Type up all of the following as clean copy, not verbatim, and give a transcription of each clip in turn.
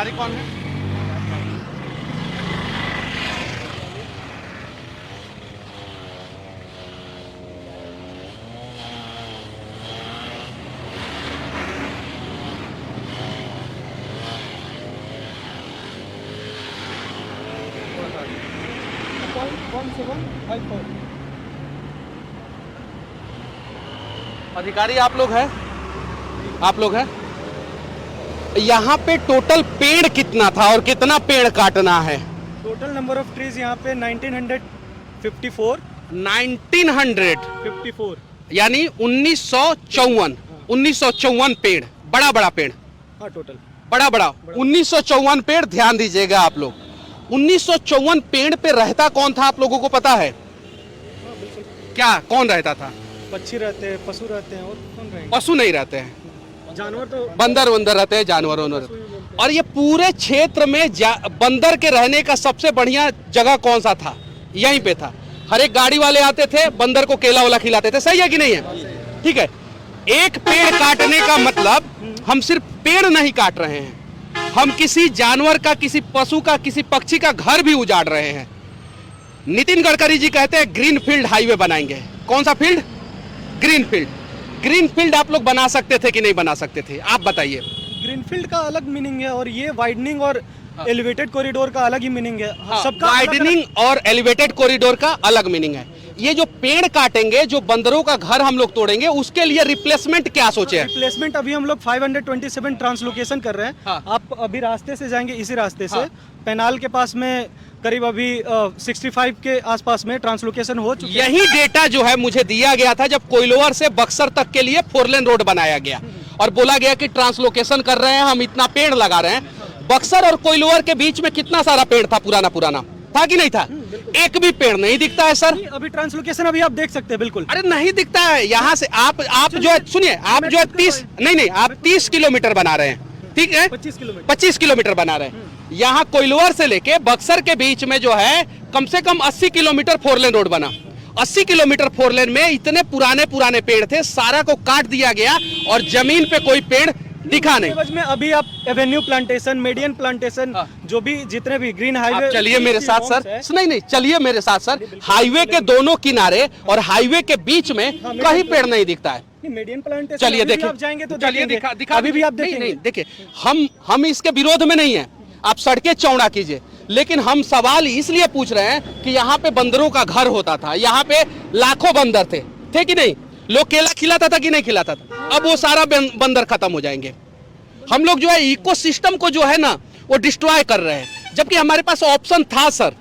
अधिकारी कौन है? अधिकारी आप लोग हैं? आप लोग हैं? यहाँ पे टोटल पेड़ कितना था और कितना पेड़ काटना है? टोटल नंबर ऑफ ट्रीज यहाँ पे 1954 1954 यानी 1954 पेड़, बड़ा बड़ा पेड़, हाँ टोटल बड़ा 1954 पेड़। ध्यान दीजिएगा आप लोग, 1954 पेड़ पे रहता कौन था आप लोगों को पता है क्या? कौन रहता था? पक्षी रहते हैं, पशु रहते हैं, और कौन रहेंगे? पशु नहीं रहते हैं, जानवर तो बंदर रहते हैं, जानवर और ये पूरे क्षेत्र में बंदर के रहने का सबसे बढ़िया जगह कौन सा था? यहीं पे था। हर एक गाड़ी वाले आते थे, बंदर को केला वाला खिलाते थे। सही है कि नहीं है? ठीक है। एक पेड़ काटने का मतलब हम सिर्फ पेड़ नहीं काट रहे हैं, हम किसी जानवर का, किसी पशु का, किसी पक्षी का घर भी उजाड़ रहे हैं। नितिन गडकरी जी कहते हैं ग्रीन फील्ड हाईवे बनाएंगे। कौन सा field? Green field. Green field आप लोग बना सकते थे कि नहीं बना सकते थे? आप बताइए। ग्रीनफील्ड का अलग मीनिंग है और ये वाइडनिंग और एलिवेटेड कॉरिडोर का अलग ही मीनिंग है। सबका वाइडनिंग और एलिवेटेड कॉरिडोर का अलग मीनिंग है। ये जो पेड़ काटेंगे, जो बंदरों का घर हम लोग तोड़ेंगे, उसके लिए रिप्लेसमेंट क्या सोचे हैं? रिप्लेसमेंट अभी हम लोग 527 ट्रांसलोकेशन कर रहे हैं। हाँ। आप अभी रास्ते से जाएंगे, इसी रास्ते से हाँ। पेनाल के पास में करीब अभी 65 के आसपास में ट्रांसलोकेशन हो चुके हैं। यही डेटा जो है मुझे दिया गया था जब कोइलवर से बक्सर तक के लिए 4 लेन रोड बनाया गया और बोला गया कि ट्रांसलोकेशन कर रहे हैं, हम इतना पेड़ लगा रहे हैं। बक्सर और कोइलवर के बीच में कितना सारा पेड़ था, पुराना था कि नहीं था? एक भी पेड़ नहीं दिखता है सर। अभी ट्रांसलोकेशन अभी आप देख सकते हैं, बिल्कुल। अरे नहीं दिखता है। यहाँ से आप जो है, सुनिए, आप जो है 30 किलोमीटर बना रहे हैं, ठीक है? 25 किलोमीटर बना रहे हैं। यहाँ कोइलवर से लेके बक्सर के बीच में जो है कम से कम 80 किलोमीटर 4 लेन रोड बना। 80 किलोमीटर 4 लेन में इतने पुराने पेड़ थे, सारा को काट दिया गया और जमीन पे कोई पेड़ दिखा नहीं। में अभी आप एवेन्यू प्लांटेशन, मेडियन प्लांटेशन, जो भी जितने भी ग्रीन हाईवे, चलिए मेरे साथ सर, नहीं, चलिए मेरे साथ सर। हाईवे के दोनों किनारे और हाईवे के बीच में कहीं पेड़ नहीं दिखता है। मेडियन प्लांटेशन, चलिए देखिए, आप जाएंगे तो चलिए दिखा अभी भी आप देखेंगे। नहीं, देखिए, हम इसके विरोध में नहीं है, आप सड़कें चौड़ा कीजिए, लेकिन हम सवाल इसलिए पूछ रहे हैं कि यहाँ पे बंदरों का घर होता था, यहाँ पे लाखों बंदर थे कि नहीं? लोग केला खिलाता था कि नहीं खिलाता था? अब वो सारा बंदर खत्म हो जाएंगे। हम लोग जो है इकोसिस्टम को जो है ना, वो डिस्ट्रॉय कर रहे हैं, जबकि हमारे पास ऑप्शन था सर।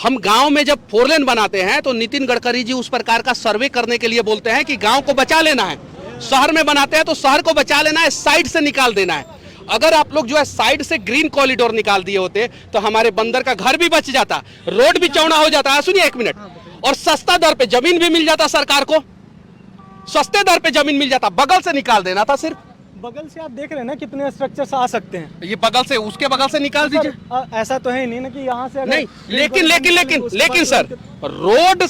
हम गांव में जब 4 लेन बनाते हैं तो नितिन गडकरी जी उस प्रकार का सर्वे करने के लिए बोलते हैं कि गांव को बचा लेना है। शहर में बनाते हैं तो शहर को बचा लेना है, साइड से निकाल देना है। अगर आप लोग जो है साइड से ग्रीन कॉरिडोर निकाल दिए होते तो हमारे बंदर का घर भी बच जाता, रोड भी चौड़ा हो जाता। सुनिए एक मिनट, और सस्ता दर पे जमीन भी मिल जाता, सरकार को सस्ते दर पे जमीन मिल जाता। बगल से निकाल देना था सिर्फ। बगल से आप देख रहे हैं ना कितने स्ट्रक्चर्स आ सकते हैं। ये बगल से, उसके बगल से निकाल दीजिए। ऐसा तो है नहीं ना कि यहाँ से नहीं, लेकिन सर, रोड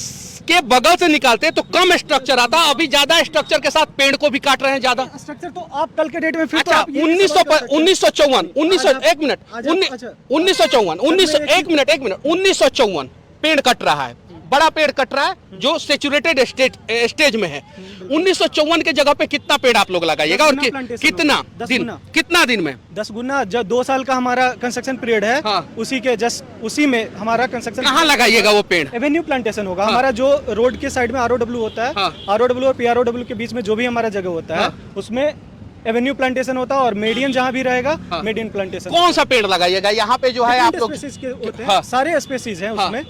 के बगल से निकालते तो कम स्ट्रक्चर आता, अभी ज्यादा स्ट्रक्चर के साथ पेड़ को भी काट रहे हैं ज्यादा स्ट्रक्चर। तो आप कल के डेट में फिर अच्छा, 1954 पेड़ कट रहा है, बड़ा पेड़ कट रहा है जो सेचुरेटेड स्टेज में है। 1954 के जगह पे कितना पेड़ आप लोग लगाइएगा और कितना दिन में? 10 गुना। जब 2 साल का हमारा कंस्ट्रक्शन पीरियड है, हाँ। उसी में हमारा कंस्ट्रक्शन। कहाँ लगाइएगा वो पेड़? एवेन्यू प्लांटेशन होगा। हमारा जो रोड के साइड में ROW होता है, ROW और PROW के बीच में जो भी हमारा जगह होता है, उसमें एवेन्यू प्लांटेशन होता है और मेडियन जहाँ भी रहेगा, मेडियन प्लांटेशन। कौन सा पेड़ लगाइएगा यहाँ पे जो है आप लोग? सारे स्पेसीज हैं उसमें।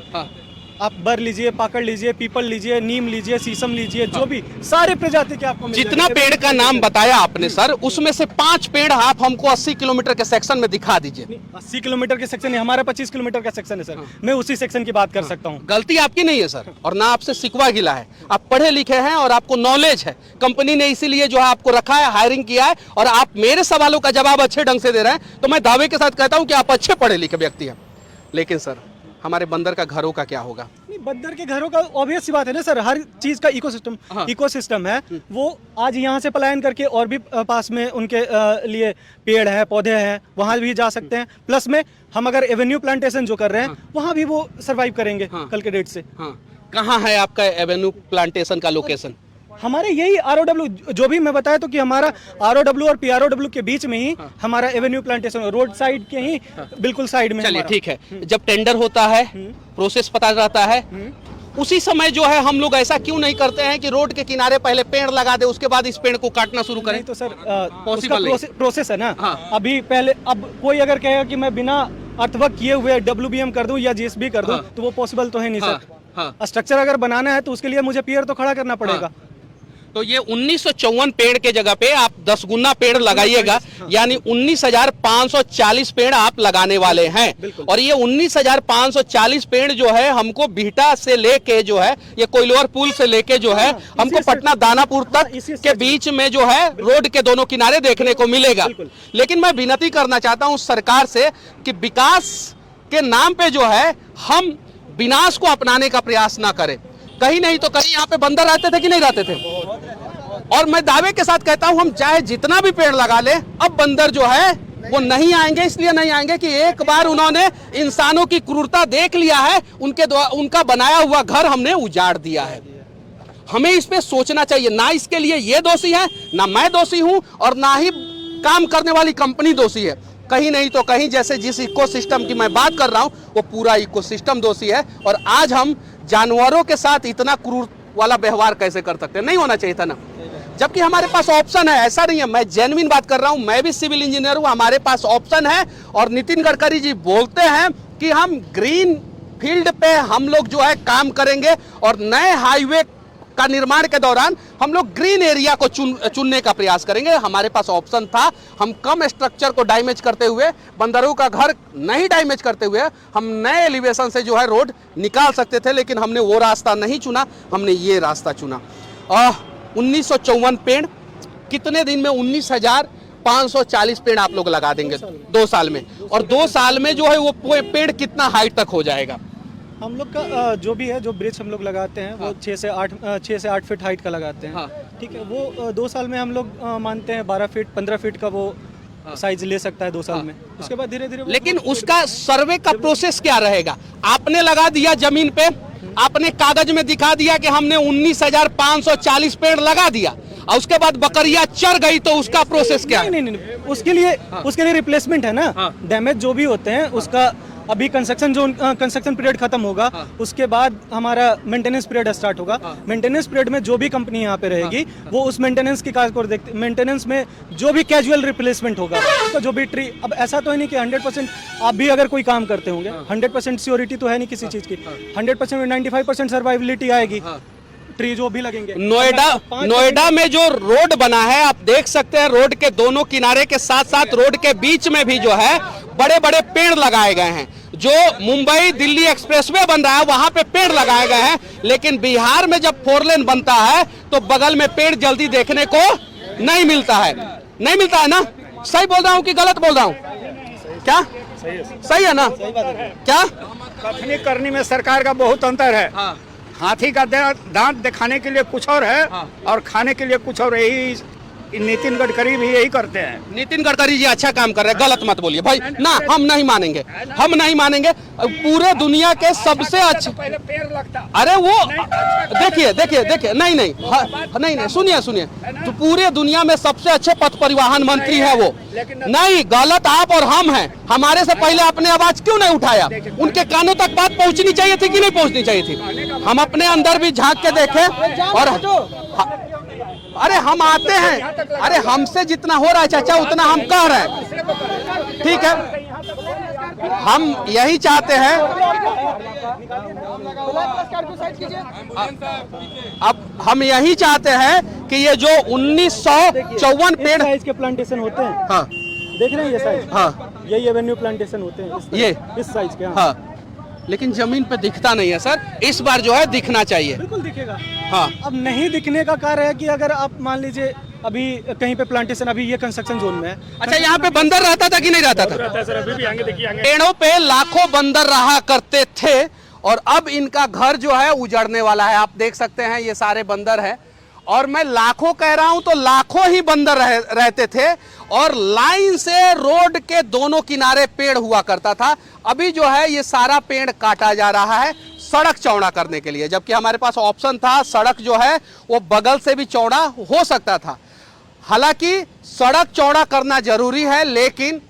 आप बर लीजिए, पाकड़ लीजिए, पीपल लीजिए, नीम लीजिए, शीशम लीजिए, जो भी सारे प्रजाति के आपको जितना पेड़ का नाम बताया आपने सर, उसमें से 5 पेड़ आप हमको 80 किलोमीटर के सेक्शन में दिखा दीजिए। 80 किलोमीटर के सेक्शन है, हमारा 25 किलोमीटर का सेक्शन है सर। मैं उसी सेक्शन की बात कर सकता हूँ। गलती आपकी नहीं है सर, और ना आपसे सिकवा गिला है। आप पढ़े लिखे हैं और आपको नॉलेज है। कंपनी ने इसीलिए जो है आपको रखा है, हायरिंग किया है, और आप मेरे सवालों का जवाब अच्छे ढंग से दे रहे हैं, तो मैं दावे के साथ कहता हूँ कि आप अच्छे पढ़े लिखे व्यक्ति हैं। लेकिन सर, हमारे बंदर का घरों का क्या होगा? नहीं, बंदर के घरों का ऑब्वियस सी बात है ना सर, हर चीज का इकोसिस्टम है। वो आज यहाँ से पलायन करके और भी पास में उनके लिए पेड़ है, पौधे हैं, वहां भी जा सकते हैं। प्लस में हम अगर एवेन्यू प्लांटेशन जो कर रहे हैं वहां भी वो सरवाइव करेंगे कल के डेट से। कहाँ है आपका एवेन्यू प्लांटेशन का लोकेशन? हमारे यही ROW जो भी मैं बताया तो कि हमारा ROW और PROW के बीच में ही हमारा एवेन्यू प्लांटेशन, रोड साइड के ही बिल्कुल साइड में। चलिए ठीक है, जब टेंडर होता है, प्रोसेस पता रहता है, उसी समय जो है हम लोग ऐसा क्यों नहीं करते हैं कि रोड के किनारे पहले पेड़ लगा दे, उसके बाद इस पेड़ को काटना शुरू करें? तो सर उसका प्रोसेस है ना। अभी पहले अब कोई अगर कहेगा कि मैं बिना अर्थवर्क किए हुए WBM कर दूं या GSB कर दूं तो वो पॉसिबल तो है नहीं सर। स्ट्रक्चर अगर बनाना है तो उसके लिए मुझे पियर तो खड़ा करना पड़ेगा। तो ये 1954 पेड़ के जगह पे आप 10 गुना पेड़ लगाइएगा, यानी 19,540 पेड़ आप लगाने वाले हैं। और ये 19,540 पेड़ जो है हमको बिहटा से लेके जो है, ये कोइलवर पुल से लेके जो है हमको पटना दानापुर तक के बीच में जो है रोड के दोनों किनारे देखने को मिलेगा। लेकिन मैं विनती करना चाहता हूं सरकार से कि विकास के नाम पे जो है हम विनाश को अपनाने का प्रयास ना करें। कहीं नहीं तो कहीं यहाँ पे बंदर रहते थे कि नहीं रहते थे? और मैं दावे के साथ कहता हूं हम चाहे जितना भी पेड़ लगा ले, अब बंदर जो है वो नहीं आएंगे। इसलिए नहीं आएंगे कि एक बार उन्होंने इंसानों की क्रूरता देख लिया है, उनका बनाया हुआ घर हमने उजाड़ दिया है। हमें इस पे सोचना चाहिए। ना इसके लिए ये दोषी है, ना मैं दोषी हूं, और ना ही काम करने वाली कंपनी दोषी है। कहीं नहीं तो कहीं जैसे जिस इकोसिस्टम की मैं बात कर रहा हूं वो पूरा इकोसिस्टम दोषी है। और आज हम जानवरों के साथ इतना क्रूर वाला व्यवहार कैसे कर सकते हैं? नहीं होना चाहिए था ना, जबकि हमारे पास ऑप्शन है। ऐसा नहीं है, मैं जेन्युइन बात कर रहा हूं, मैं भी सिविल इंजीनियर हूं, हमारे पास ऑप्शन है। और नितिन गडकरी जी बोलते हैं कि हम ग्रीन फील्ड पे हम लोग जो है काम करेंगे, और नए हाईवे का निर्माण के दौरान हम लोग ग्रीन एरिया को चुनने का प्रयास करेंगे। हमारे पास ऑप्शन था, हम कम स्ट्रक्चर को डैमेज करते हुए, बंदरों का घर नहीं डैमेज करते हुए हम नए एलिवेशन से जो है रोड निकाल सकते थे, लेकिन हमने वो रास्ता नहीं चुना, हमने ये रास्ता चुना। 1954 पेड़ कितने दिन में 19,540 पेड़ आप लोग लगा देंगे 2 साल में, और 2 साल में जो है वो पेड़ कितना हाइट तक हो जाएगा? हम लोग का जो भी है, जो ब्रिज हम लोग लगाते हैं वो 6 से 8 फीट हाइट का लगाते हैं। ठीक है, वो 2 साल में हम लोग मानते हैं 12 फीट 15 फीट का वो साइज ले सकता है 2 साल में। उसके बाद धीरे धीरे। लेकिन उसका सर्वे का प्रोसेस क्या रहेगा? आपने लगा दिया जमीन पे, आपने कागज में दिखा दिया कि हमने 19,540 पेड़ लगा दिया, और उसके बाद बकरियां चढ़ गई, तो उसका प्रोसेस क्या है? नहीं, उसके लिए रिप्लेसमेंट है ना। डैमेज जो भी होते हैं उसका अभी कंस्ट्रक्शन पीरियड खत्म होगा, उसके बाद हमारा मेंटेनेंस पीरियड स्टार्ट होगा। मेंटेनेंस पीरियड में जो भी कंपनी यहाँ पे रहेगी वो उस मेंटेनेंस की काज को देखते, मेंटेनेंस में जो भी कैजुअल रिप्लेसमेंट होगा, तो जो भी ट्री, अब ऐसा तो है नहीं कि 100% आप भी अगर कोई काम करते होंगे 100% श्योरिटी तो है नहीं किसी चीज की। 100% में 95% सर्वाइवलिटी आएगी। ट्री जो भी लगेंगे। नोएडा में जो रोड बना है आप देख सकते हैं, रोड के दोनों किनारे के साथ साथ रोड के बीच में भी जो है बड़े बड़े पेड़ लगाए गए हैं। जो मुंबई दिल्ली एक्सप्रेसवे बन रहा है वहां पे पेड़ लगाए गए हैं, लेकिन बिहार में जब 4 लेन बनता है तो बगल में पेड़ जल्दी देखने को नहीं मिलता है। नहीं मिलता है ना? सही बोल रहा हूं कि गलत बोल रहा हूं? क्या सही है ना? क्या कथनी करनी में सरकार का बहुत अंतर है। हाथी का दांत दिखाने के लिए कुछ और है, और खाने के लिए कुछ और। यही नितिन गडकरी भी यही करते हैं। नितिन गडकरी जी अच्छा काम कर रहे हैं, गलत मत बोलिए भाई ना। हम नहीं मानेंगे, हम नहीं मानेंगे। पूरे दुनिया के सबसे अच्छे, पहले पेड़ लगता। अरे वो देखिए नहीं, सुनिए, तो पूरे दुनिया में सबसे अच्छे पथ परिवहन मंत्री है वो। नहीं, गलत आप और हम हैं। हमारे से पहले अपने आवाज क्यों नहीं उठाया? उनके कानों तक बात पहुंचनी चाहिए थी कि नहीं पहुंचनी चाहिए थी? हम अपने अंदर भी झांक के देखें। और अरे हम आते हैं, अरे हमसे जितना हो रहा है चाचा उतना हम कह रहे हैं, ठीक है? हम यही चाहते हैं। अब हम यही चाहते हैं कि ये जो 1954 पेड़ साइज के प्लांटेशन होते हैं, हाँ देख रहे हैं ये साइज, हाँ यही एवेन्यू प्लांटेशन होते हैं ये इस साइज के। हाँ, लेकिन जमीन पे दिखता नहीं है सर। इस बार जो है दिखना चाहिए। बिल्कुल दिखेगा। हाँ, अब नहीं दिखने का कार्य है कि अगर आप मान लीजिए अभी कहीं पे प्लांटेशन, अभी ये कंस्ट्रक्शन जोन में है। अच्छा, यहाँ पे बंदर रहता था कि नहीं रहता था? रहता है सर, अभी भी आएंगे, देखिए आएंगे। पेड़ों पे लाखों बंदर रहा करते थे और अब इनका घर जो है उजड़ने वाला है। आप देख सकते हैं ये सारे बंदर हैं और मैं लाखों कह रहा हूं तो लाखों ही बंदर रहते थे और लाइन से रोड के दोनों किनारे पेड़ हुआ करता था। अभी जो है ये सारा पेड़ काटा जा रहा है सड़क चौड़ा करने के लिए, जबकि हमारे पास ऑप्शन था सड़क जो है वो बगल से भी चौड़ा हो सकता था। हालांकि सड़क चौड़ा करना जरूरी है, लेकिन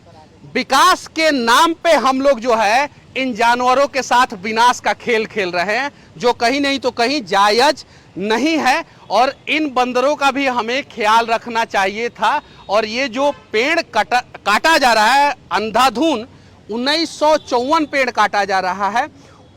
विकास के नाम पे हम लोग जो है इन जानवरों के साथ विनाश का खेल खेल रहे हैं, जो कहीं नहीं तो कहीं जायज नहीं है और इन बंदरों का भी हमें ख्याल रखना चाहिए था। और ये जो पेड़ काटा जा रहा है अंधाधुन, 1954 पेड़ काटा जा रहा है,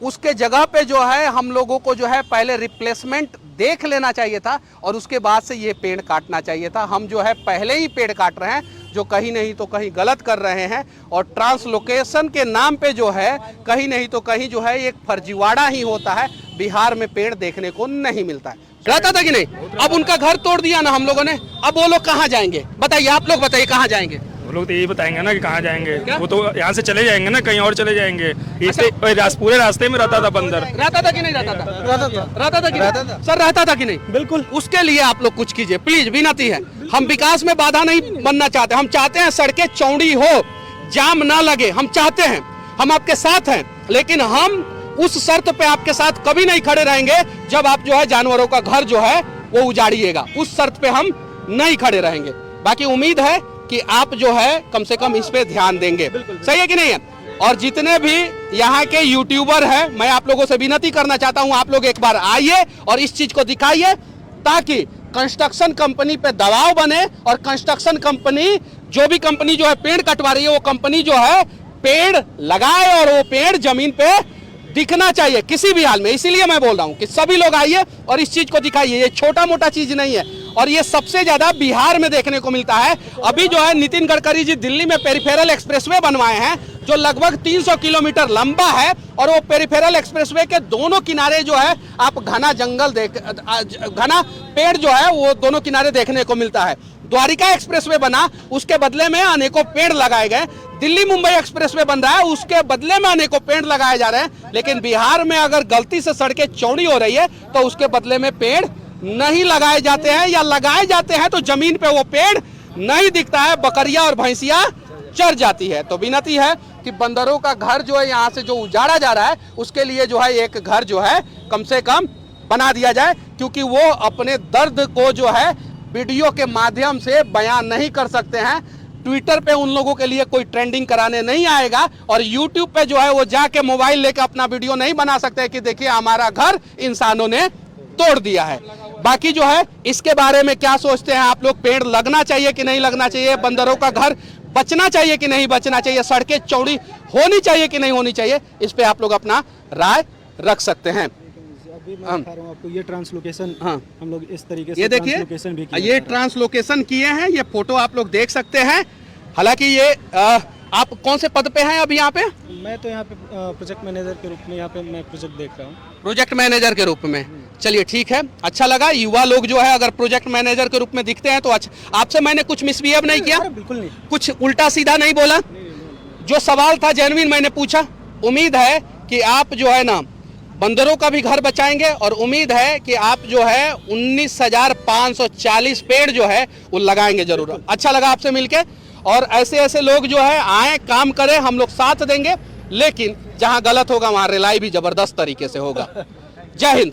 उसके जगह पे जो है हम लोगों को जो है पहले रिप्लेसमेंट देख लेना चाहिए था और उसके बाद से ये पेड़ काटना चाहिए था। हम जो है पहले ही पेड़ काट रहे हैं, जो कहीं नहीं तो कहीं गलत कर रहे हैं और ट्रांसलोकेशन के नाम पे जो है कहीं नहीं तो कहीं जो है एक फर्जीवाड़ा ही होता है। बिहार में पेड़ देखने को नहीं मिलता है। रहता था कि नहीं? अब उनका घर तोड़ दिया ना हम लोगों ने, अब वो लोग कहाँ जाएंगे बताइए? आप लोग बताइए कहाँ जाएंगे? वो लोग तो यही बताएंगे ना कि कहाँ जाएंगे। क्या? वो तो यहाँ से चले जाएंगे ना, कहीं और चले जाएंगे। पूरे रास्ते में रहता था बंदर। रहता था कि नहीं रहता था? रहता था कि नहीं? सर रहता था कि नहीं? बिल्कुल। उसके लिए आप लोग कुछ कीजिए प्लीज, विनती है। हम विकास में बाधा नहीं बनना चाहते, हम चाहते हैं सड़कें चौड़ी हो, जाम ना लगे, हम चाहते हैं, हम आपके साथ हैं, लेकिन हम उस शर्त पे आपके साथ कभी नहीं खड़े रहेंगे जब आप जो है जानवरों का घर जो है वो उजाड़िएगा। उस शर्त पे हम नहीं खड़े रहेंगे। बाकी उम्मीद है कि आप जो है कम से कम इस पे ध्यान देंगे। सही है कि नहीं है? और जितने भी यहाँ के यूट्यूबर हैं, मैं आप लोगों से विनती करना चाहता हूँ, आप लोग एक बार आइए और इस चीज को दिखाइए ताकि कंस्ट्रक्शन कंपनी पे दबाव बने और कंस्ट्रक्शन कंपनी, जो भी कंपनी जो है पेड़ कटवा रही है, वो कंपनी जो है पेड़ लगाए और वो पेड़ जमीन पे दिखना चाहिए किसी भी हाल में। इसीलिए मैं बोल रहा हूँ कि सभी लोग आइए और इस चीज को दिखाइए। ये छोटा मोटा चीज नहीं है और ये सबसे ज्यादा बिहार में देखने को मिलता है। अभी जो है नितिन गडकरी जी दिल्ली में पेरिफेरल एक्सप्रेसवे बनवाए हैं जो लगभग 300 किलोमीटर लंबा है और वो पेरिफेरल एक्सप्रेसवे के दोनों किनारे जो है आप घना जंगल घना पेड़ जो है वो दोनों किनारे देखने को मिलता है। द्वारिका एक्सप्रेसवे बना, उसके बदले में अनेकों पेड़ लगाए गए। दिल्ली मुंबई एक्सप्रेसवे बन रहा है, उसके बदले में अनेकों पेड़ लगाए जा रहे हैं। लेकिन बिहार में अगर गलती से सड़कें चौड़ी हो रही है तो उसके बदले में पेड़ नहीं लगाए जाते हैं, या लगाए जाते हैं तो जमीन पे वो पेड़ नहीं दिखता है, बकरियां और भैंसियां चर जाती है। तो विनती है कि बंदरों का घर जो है यहाँ से जो उजाड़ा जा रहा है उसके लिए जो है एक घर जो है कम से कम बना दिया जाए, क्योंकि वो अपने दर्द को जो है वीडियो के माध्यम से बयान नहीं कर सकते हैं। ट्विटर पे उन लोगों के लिए कोई ट्रेंडिंग कराने नहीं आएगा और यूट्यूब पे जो है वो जाके मोबाइल लेकर अपना वीडियो नहीं बना सकते कि देखिए हमारा घर इंसानों ने तोड़ दिया है। बाकी जो है इसके बारे में क्या सोचते हैं आप लोग? पेड़ लगना चाहिए कि नहीं लगना चाहिए? बंदरों का घर बचना चाहिए कि नहीं बचना चाहिए? सड़कें चौड़ी होनी चाहिए कि नहीं होनी चाहिए? इस पे आप लोग अपना राय रख सकते हैं। अभी मैं दिखा रहा हूं आपको ये ट्रांसलोकेशन। हाँ, हम लोग इस तरीके से ये देखिए ट्रांसलोकेशन भी किया ये ट्रांसलोकेशन किए हैं, ये फोटो आप लोग देख सकते हैं। हालांकि ये आप कौन से पद पे हैं अभी यहाँ पे? मैं तो यहाँ पे प्रोजेक्ट मैनेजर के रूप में यहाँ पे मैं प्रोजेक्ट देख रहा हूँ। प्रोजेक्ट मैनेजर के रूप में, चलिए ठीक है, अच्छा लगा। युवा लोग जो है अगर प्रोजेक्ट मैनेजर के रूप में दिखते हैं तो अच्छा। आपसे मैंने कुछ मिसबिहेव नहीं किया? बिल्कुल नहीं। कुछ उल्टा सीधा नहीं बोला? जो सवाल था जेन्युइन मैंने पूछा। उम्मीद है कि आप जो है ना बंदरों का भी घर बचाएंगे और उम्मीद है कि आप जो है 19,540 पेड़ जो है वो लगाएंगे जरूर। अच्छा लगा आपसे मिलके और ऐसे ऐसे लोग जो है आए, काम करें, हम लोग साथ देंगे, लेकिन जहां गलत होगा वहां रिलाई भी जबरदस्त तरीके से होगा। जय हिंद।